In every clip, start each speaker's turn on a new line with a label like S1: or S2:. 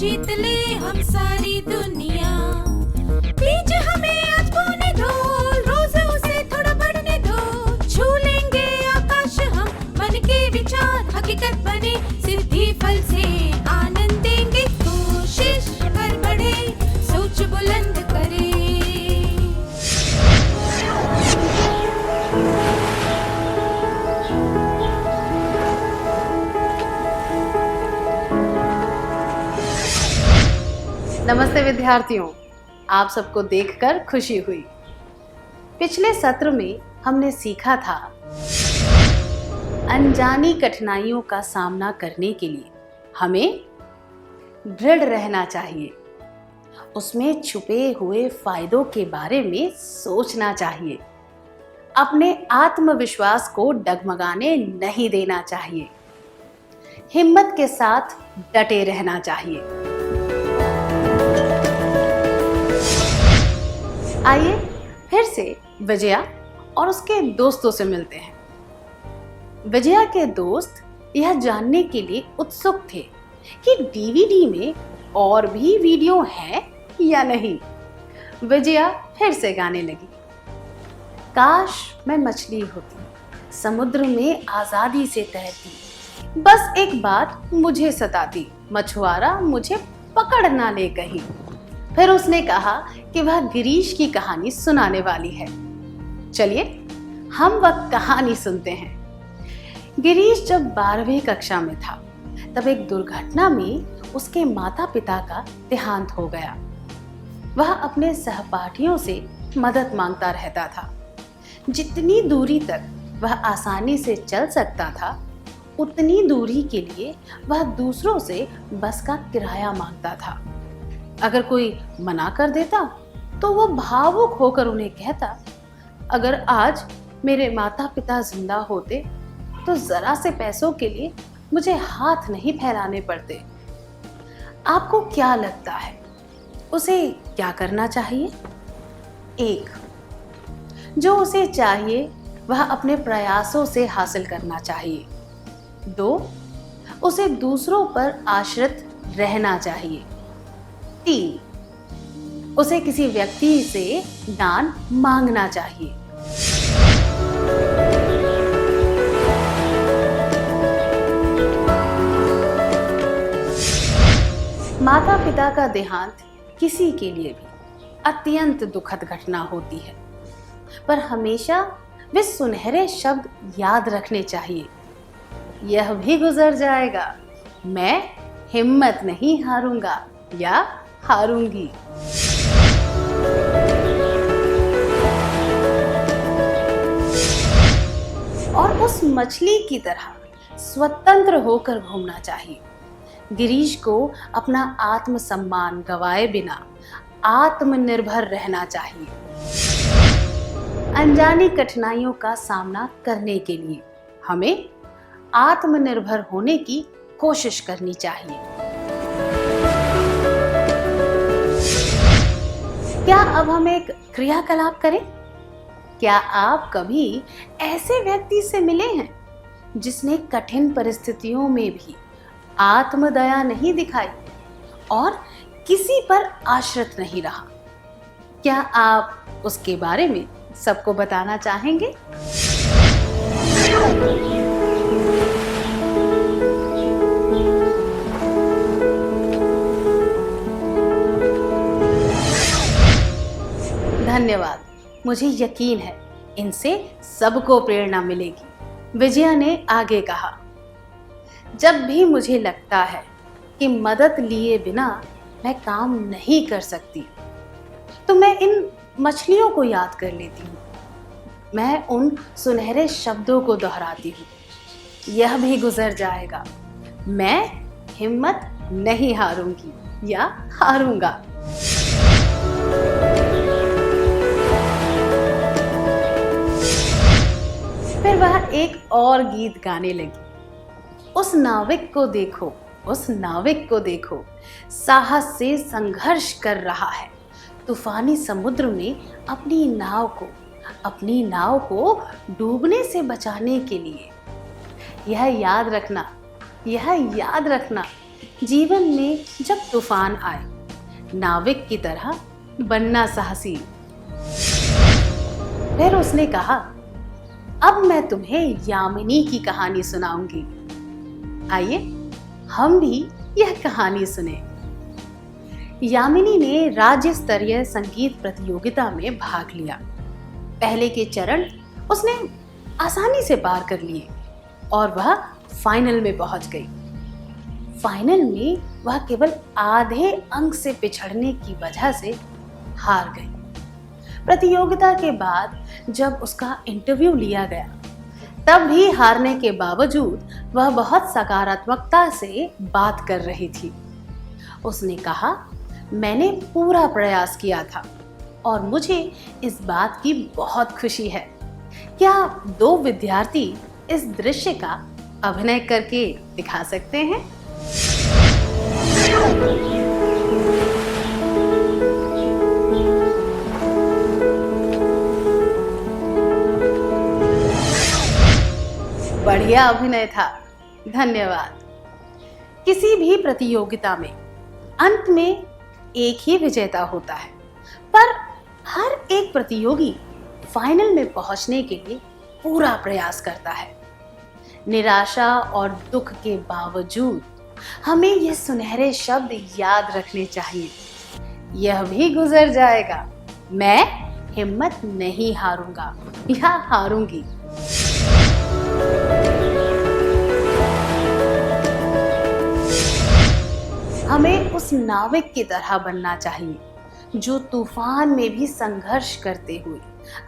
S1: जीत ले हम सारी दुनिया। बीच हमें आज बोने दो, रोज उसे थोड़ा बढ़ने दो। छू लेंगे आकाश हम, मन के विचार हकीकत बने। सिद्धि फल से आनंद देंगे, कोशिश कर बढ़े, सोच बुलंद करे।
S2: नमस्ते विद्यार्थियों, आप सबको देखकर खुशी हुई। पिछले सत्र में हमने सीखा था अनजानी कठिनाइयों का सामना करने के लिए हमें दृढ़ रहना चाहिए, उसमें छुपे हुए फायदों के बारे में सोचना चाहिए, अपने आत्मविश्वास को डगमगाने नहीं देना चाहिए, हिम्मत के साथ डटे रहना चाहिए। आइए फिर से विजया और उसके दोस्तों से मिलते हैं। विजया के दोस्त यह जानने के लिए उत्सुक थे कि डीवीडी में और भी वीडियो हैं या नहीं। विजया फिर से गाने लगी, काश मैं मछली होती, समुद्र में आजादी से तैरती, बस एक बात मुझे सताती, मछुआरा मुझे पकड़ ना ले कहीं। फिर उसने कहा कि वह गिरीश की कहानी सुनाने वाली है। चलिए हम वह कहानी सुनते हैं। गिरीश जब 12वीं कक्षा में था तब एक दुर्घटना में उसके माता पिता का देहांत हो गया। वह अपने सहपाठियों से मदद मांगता रहता था। जितनी दूरी तक वह आसानी से चल सकता था, उतनी दूरी के लिए वह दूसरों से बस का किराया मांगता था। अगर कोई मना कर देता तो वो भावुक होकर उन्हें कहता, अगर आज मेरे माता पिता जिंदा होते तो जरा से पैसों के लिए मुझे हाथ नहीं फैलाने पड़ते। आपको क्या लगता है उसे क्या करना चाहिए? 1. जो उसे चाहिए वह अपने प्रयासों से हासिल करना चाहिए। 2. उसे दूसरों पर आश्रित रहना चाहिए। 3. उसे किसी व्यक्ति से दान मांगना चाहिए। माता पिता का देहांत किसी के लिए भी अत्यंत दुखद घटना होती है, पर हमेशा वे सुनहरे शब्द याद रखने चाहिए, यह भी गुजर जाएगा, मैं हिम्मत नहीं हारूंगा या हारूंगी। और उस मछली की तरह स्वतंत्र होकर घूमना चाहिए। गिरीश को अपना आत्मसम्मान गवाए बिना आत्मनिर्भर रहना चाहिए। अनजानी कठिनाइयों का सामना करने के लिए हमें आत्मनिर्भर होने की कोशिश करनी चाहिए। क्या अब हम एक क्रियाकलाप करें? क्या आप कभी ऐसे व्यक्ति से मिले हैं जिसने कठिन परिस्थितियों में भी आत्मदया नहीं दिखाई और किसी पर आश्रित नहीं रहा? क्या आप उसके बारे में सबको बताना चाहेंगे? धन्यवाद, मुझे यकीन है इनसे सबको प्रेरणा मिलेगी। विजया ने आगे कहा, जब भी मुझे लगता है कि मदद लिए बिना मैं काम नहीं कर सकती, तो मैं इन मछलियों को याद कर लेती हूँ। मैं उन सुनहरे शब्दों को दोहराती हूँ, यह भी गुजर जाएगा, मैं हिम्मत नहीं हारूंगी या हारूंगा। फिर वह एक और गीत गाने लगी, उस नाविक को देखो, उस नाविक को देखो, साहस से संघर्ष कर रहा है, तूफानी समुद्र में अपनी नाव को डूबने से बचाने के लिए। यह याद रखना जीवन में जब तूफान आए, नाविक की तरह बनना साहसी। फिर उसने कहा, अब मैं तुम्हें यामिनी की कहानी सुनाऊंगी। आइए हम भी यह कहानी सुने। यामिनी ने राज्य स्तरीय संगीत प्रतियोगिता में भाग लिया। पहले के चरण उसने आसानी से पार कर लिए और वह फाइनल में पहुंच गई। फाइनल में वह केवल आधे अंक से पिछड़ने की वजह से हार गई। प्रतियोगिता के बाद जब उसका इंटरव्यू लिया गया, तब भी हारने के बावजूद वह बहुत सकारात्मकता से बात कर रही थी। उसने कहा, मैंने पूरा प्रयास किया था और मुझे इस बात की बहुत खुशी है। क्या 2 विद्यार्थी इस दृश्य का अभिनय करके दिखा सकते हैं? बढ़िया अभिनय था, धन्यवाद। किसी भी प्रतियोगिता में अंत में एक ही विजेता होता है, पर हर एक प्रतियोगी फाइनल में पहुंचने के लिए पूरा प्रयास करता है। निराशा और दुख के बावजूद हमें ये सुनहरे शब्द याद रखने चाहिए, यह भी गुजर जाएगा, मैं हिम्मत नहीं हारूंगा या हारूंगी। हमें उस नाविक की तरह बनना चाहिए जो तूफान में भी संघर्ष करते हुए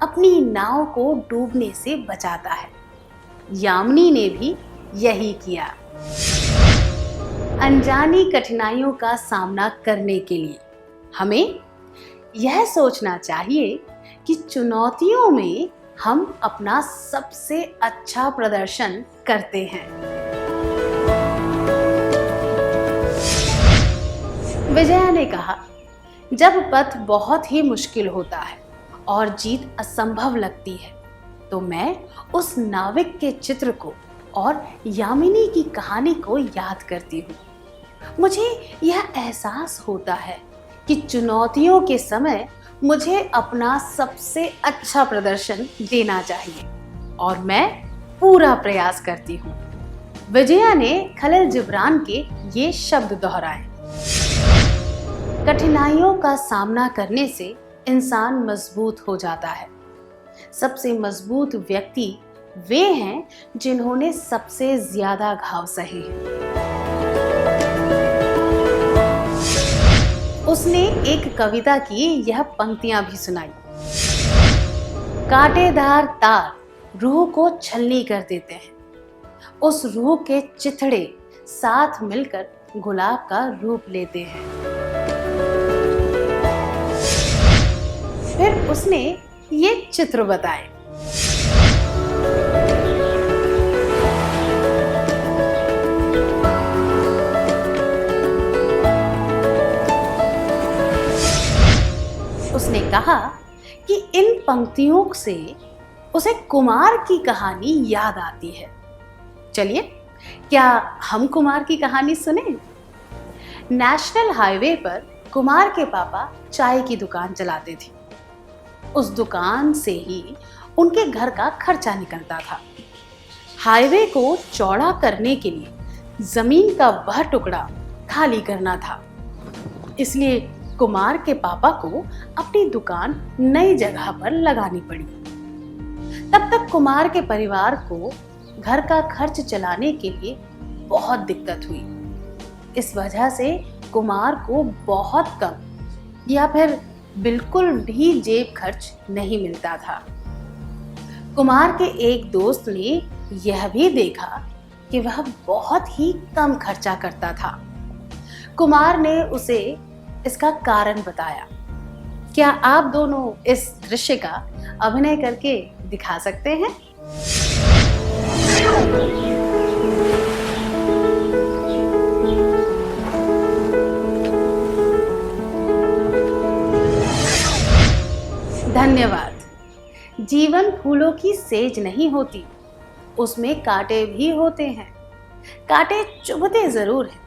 S2: अपनी नाव को डूबने से बचाता है। यामिनी ने भी यही किया। अनजानी कठिनाइयों का सामना करने के लिए हमें यह सोचना चाहिए कि चुनौतियों में हम अपना सबसे अच्छा प्रदर्शन करते हैं। विजया ने कहा, जब पथ बहुत ही मुश्किल होता है और जीत असंभव लगती है, तो मैं उस नाविक के चित्र को और यामिनी की कहानी को याद करती हूँ। मुझे यह एहसास होता है कि चुनौतियों के समय मुझे अपना सबसे अच्छा प्रदर्शन देना चाहिए और मैं पूरा प्रयास करती हूँ। विजया ने खलील जिब्रान के ये शब्द दोहराए। कठिनाइयों का सामना करने से इंसान मजबूत हो जाता है। सबसे मजबूत व्यक्ति वे हैं जिन्होंने सबसे ज्यादा घाव सहे हैं। उसने एक कविता की यह पंक्तियां भी सुनाई। कांटेदार तार रूह को छलनी कर देते हैं, उस रूह के चिथड़े साथ मिलकर गुलाब का रूप लेते हैं। फिर उसने ये चित्र बताए। उसने कहा कि इन पंक्तियों से उसे कुमार की कहानी याद आती है। चलिए, क्या हम कुमार की कहानी सुने? नेशनल हाईवे पर कुमार के पापा चाय की दुकान चलाते थे। उस दुकान से ही उनके घर का खर्चा निकलता था। हाईवे को चौड़ा करने के लिए जमीन का वह टुकड़ा खाली करना था, इसलिए कुमार के पापा को अपनी दुकान नई जगह पर लगानी पड़ी। तब तक कुमार के परिवार को घर का खर्च चलाने के लिए बहुत दिक्कत हुई। इस वजह से कुमार को बहुत कम या फिर बिल्कुल भी जेब खर्च नहीं मिलता था। कुमार के एक दोस्त ने यह भी देखा कि वह बहुत ही कम खर्चा करता था। कुमार ने उसे इसका कारण बताया। क्या आप दोनों इस दृश्य का अभिनय करके दिखा सकते हैं? धन्यवाद। जीवन फूलों की सेज नहीं होती, उसमें कांटे भी होते हैं। कांटे चुभते जरूर हैं,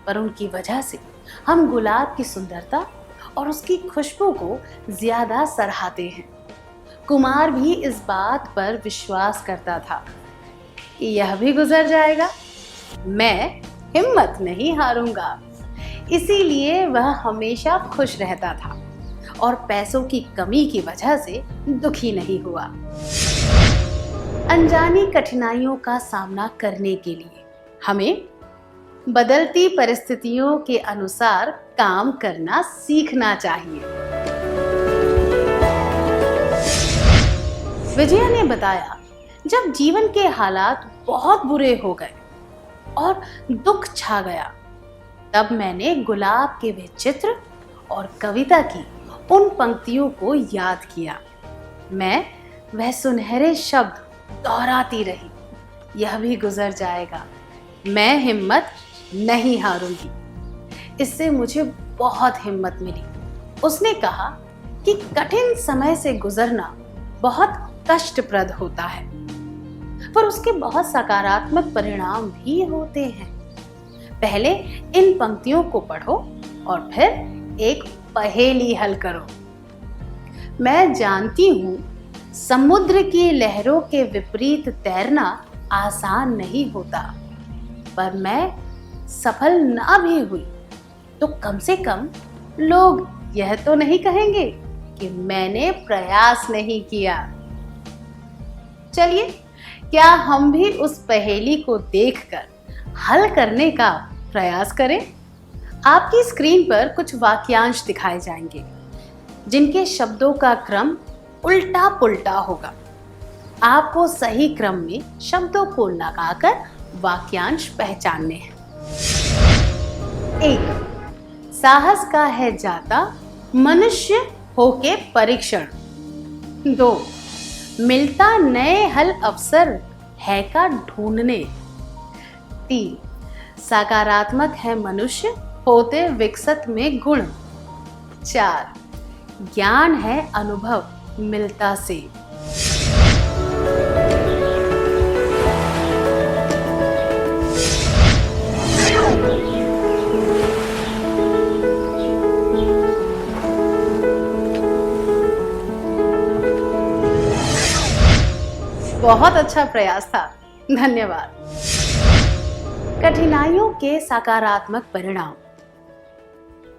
S2: पर उनकी वजह से हम गुलाब की सुंदरता और उसकी खुशबू को ज्यादा सराहते हैं। कुमार भी इस बात पर विश्वास करता था कि यह भी गुजर जाएगा, मैं हिम्मत नहीं हारूंगा। इसीलिए वह हमेशा खुश रहता था और पैसों की कमी की वजह से दुखी नहीं हुआ। अनजानी कठिनाइयों का सामना करने के लिए हमें बदलती परिस्थितियों के अनुसार काम करना सीखना चाहिए। विजया ने बताया, जब जीवन के हालात बहुत बुरे हो गए और दुख छा गया, तब मैंने गुलाब के वे चित्र और कविता की उन पंक्तियों को याद किया। मैं वह सुनहरे शब्द दोहराती रही, यह भी गुजर जाएगा, मैं हिम्मत नहीं हारूंगी। इससे मुझे बहुत हिम्मत मिली। उसने कहा कि कठिन समय से गुजरना बहुत कष्टप्रद होता है, पर उसके बहुत सकारात्मक परिणाम भी होते हैं। पहले इन पंक्तियों को पढ़ो और फिर एक पहेली हल करो। मैं जानती हूँ समुद्र की लहरों के विपरीत तैरना आसान नहीं होता, पर मैं सफल ना भी हुई तो कम से कम लोग यह तो नहीं कहेंगे कि मैंने प्रयास नहीं किया। चलिए, क्या हम भी उस पहेली को देखकर हल करने का प्रयास करें? आपकी स्क्रीन पर कुछ वाक्यांश दिखाए जाएंगे जिनके शब्दों का क्रम उल्टा पुल्टा होगा। आपको सही क्रम में शब्दों को लगाकर वाक्यांश पहचानने हैं। 1. साहस का है जाता मनुष्य होके परीक्षण। 2. मिलता नए हल अवसर है का ढूंढने। 3. सकारात्मक है मनुष्य होते विकसित में गुण। 4. ज्ञान है अनुभव मिलता से। बहुत अच्छा प्रयास था, धन्यवाद। कठिनाइयों के सकारात्मक परिणाम।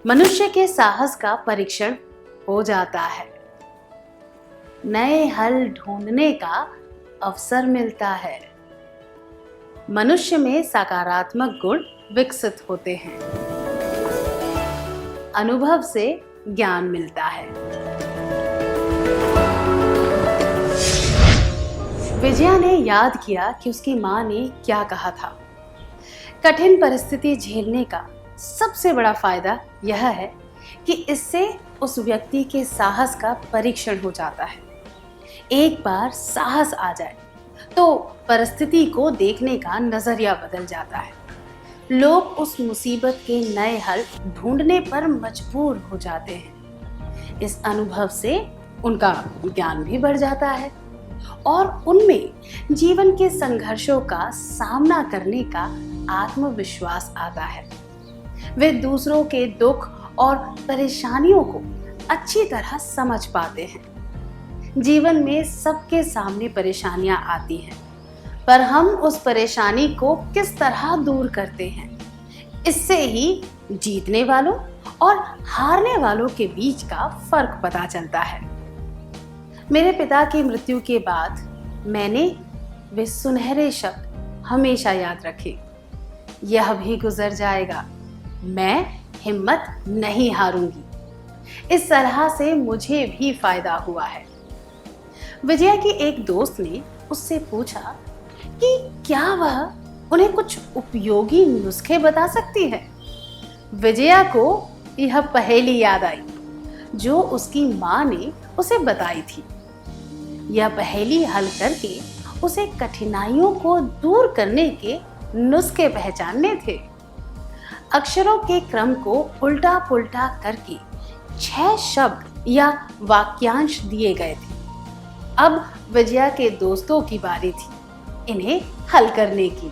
S2: मनुष्य के साहस का परीक्षण हो जाता है, नए हल ढूंढने का अवसर मिलता है, मनुष्य में सकारात्मक गुण विकसित होते हैं, अनुभव से ज्ञान मिलता है। विजया ने याद किया कि उसकी माँ ने क्या कहा था। कठिन परिस्थिति झेलने का सबसे बड़ा फायदा यह है कि इससे उस व्यक्ति के साहस का परीक्षण हो जाता है। एक बार साहस आ जाए तो परिस्थिति को देखने का नजरिया बदल जाता है। लोग उस मुसीबत के नए हल ढूंढने पर मजबूर हो जाते हैं। इस अनुभव से उनका ज्ञान भी बढ़ जाता है और उनमें जीवन के संघर्षों का सामना करने का आत्मविश्वास आता है। वे दूसरों के दुख और परेशानियों को अच्छी तरह समझ पाते हैं। जीवन में सबके सामने परेशानियां आती हैं, पर हम उस परेशानी को किस तरह दूर करते हैं, इससे ही जीतने वालों और हारने वालों के बीच का फर्क पता चलता है। मेरे पिता की मृत्यु के बाद मैंने वे सुनहरे शब्द हमेशा याद रखे, यह भी गुजर जाएगा, मैं हिम्मत नहीं हारूंगी। इस तरह से मुझे भी फायदा हुआ है। विजया की एक दोस्त ने उससे पूछा कि क्या वह उन्हें कुछ उपयोगी नुस्खे बता सकती है। विजया को यह पहेली याद आई जो उसकी माँ ने उसे बताई थी। यह पहेली हल करके उसे कठिनाइयों को दूर करने के नुस्खे पहचानने थे। अक्षरों के क्रम को उल्टा पुल्टा करके 6 शब्द या वाक्यांश दिए गए थे। अब विजया के दोस्तों की बारी थी इन्हें हल करने की।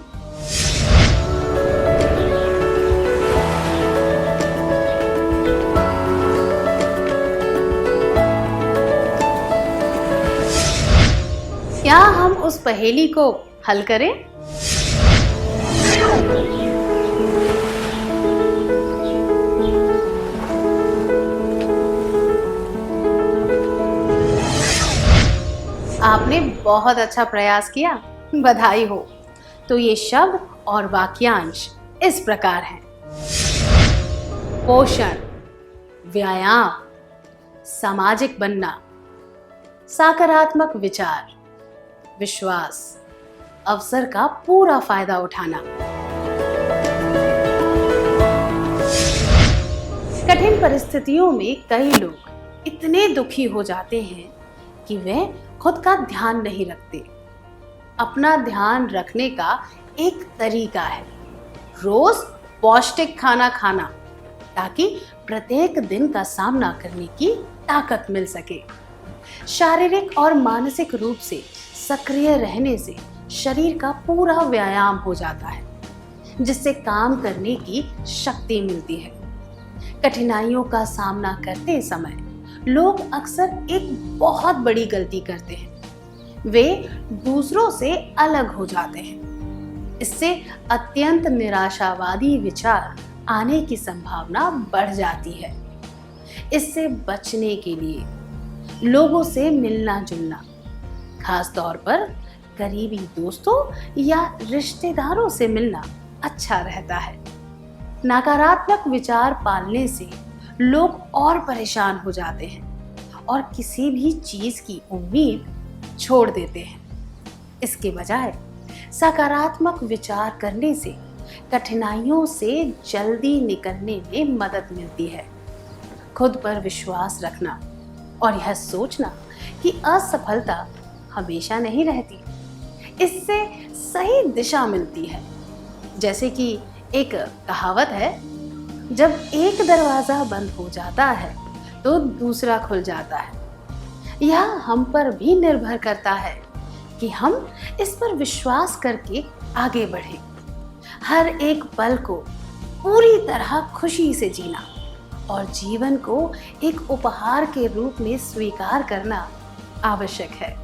S2: क्या हम उस पहेली को हल करें? आपने बहुत अच्छा प्रयास किया, बधाई हो। तो ये शब्द और वाक्यांश इस प्रकार हैं: पोषण, व्यायाम, सामाजिक बनना, सकारात्मक विचार, विश्वास, अवसर का पूरा फायदा उठाना। कठिन परिस्थितियों में कई लोग इतने दुखी हो जाते हैं कि वे खुद का ध्यान नहीं रखते। अपना ध्यान रखने का एक तरीका है रोज पौष्टिक खाना खाना, ताकि प्रत्येक दिन का सामना करने की ताकत मिल सके। शारीरिक और मानसिक रूप से सक्रिय रहने से शरीर का पूरा व्यायाम हो जाता है, जिससे काम करने की शक्ति मिलती है। कठिनाइयों का सामना करते समय लोग अक्सर एक बहुत बड़ी गलती करते हैं, वे दूसरों से अलग हो जाते हैं। इससे अत्यंत निराशावादी विचार आने की संभावना बढ़ जाती है। इससे बचने के लिए लोगों से मिलना जुलना, खास तौर पर करीबी दोस्तों या रिश्तेदारों से मिलना अच्छा रहता है। नकारात्मक विचार पालने से लोग और परेशान हो जाते हैं और किसी भी चीज की उम्मीद छोड़ देते हैं। इसके बजाय सकारात्मक विचार करने से कठिनाइयों से जल्दी निकलने में मदद मिलती है। खुद पर विश्वास रखना और यह सोचना कि असफलता हमेशा नहीं रहती, इससे सही दिशा मिलती है। जैसे कि एक कहावत है, जब एक दरवाजा बंद हो जाता है तो दूसरा खुल जाता है। यह हम पर भी निर्भर करता है कि हम इस पर विश्वास करके आगे बढ़ें। हर एक पल को पूरी तरह खुशी से जीना और जीवन को एक उपहार के रूप में स्वीकार करना आवश्यक है।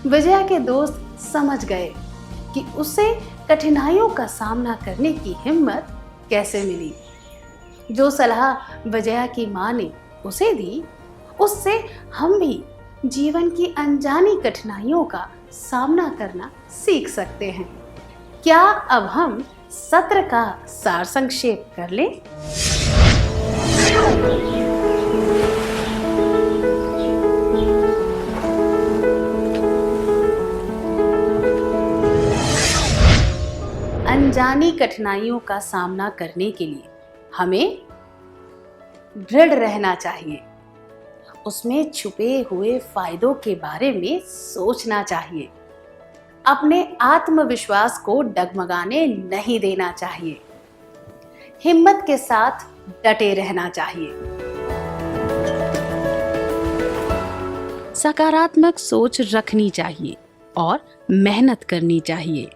S2: विजया के दोस्त समझ गए कि उसे कठिनाइयों का सामना करने की हिम्मत कैसे मिली। जो सलाह विजया की माँ ने उसे दी, उससे हम भी जीवन की अनजानी कठिनाइयों का सामना करना सीख सकते हैं। क्या अब हम सत्र का सार संक्षेप कर लें? अनजानी कठिनाइयों का सामना करने के लिए हमें दृढ़ रहना चाहिए, उसमें छुपे हुए फायदों के बारे में सोचना चाहिए, अपने आत्मविश्वास को डगमगाने नहीं देना चाहिए, हिम्मत के साथ डटे रहना चाहिए, सकारात्मक सोच रखनी चाहिए और मेहनत करनी चाहिए,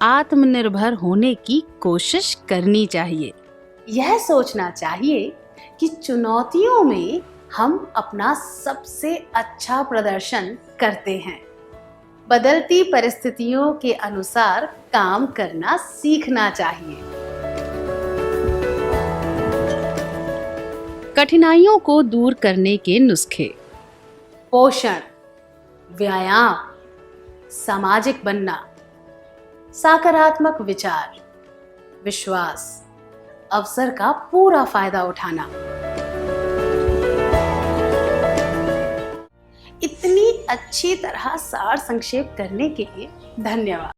S2: आत्मनिर्भर होने की कोशिश करनी चाहिए। यह सोचना चाहिए कि चुनौतियों में हम अपना सबसे अच्छा प्रदर्शन करते हैं। बदलती परिस्थितियों के अनुसार काम करना सीखना चाहिए। कठिनाइयों को दूर करने के नुस्खे: पोषण, व्यायाम, सामाजिक बनना, सकारात्मक विचार, विश्वास, अवसर का पूरा फायदा उठाना। इतनी अच्छी तरह सार संक्षेप करने के लिए धन्यवाद।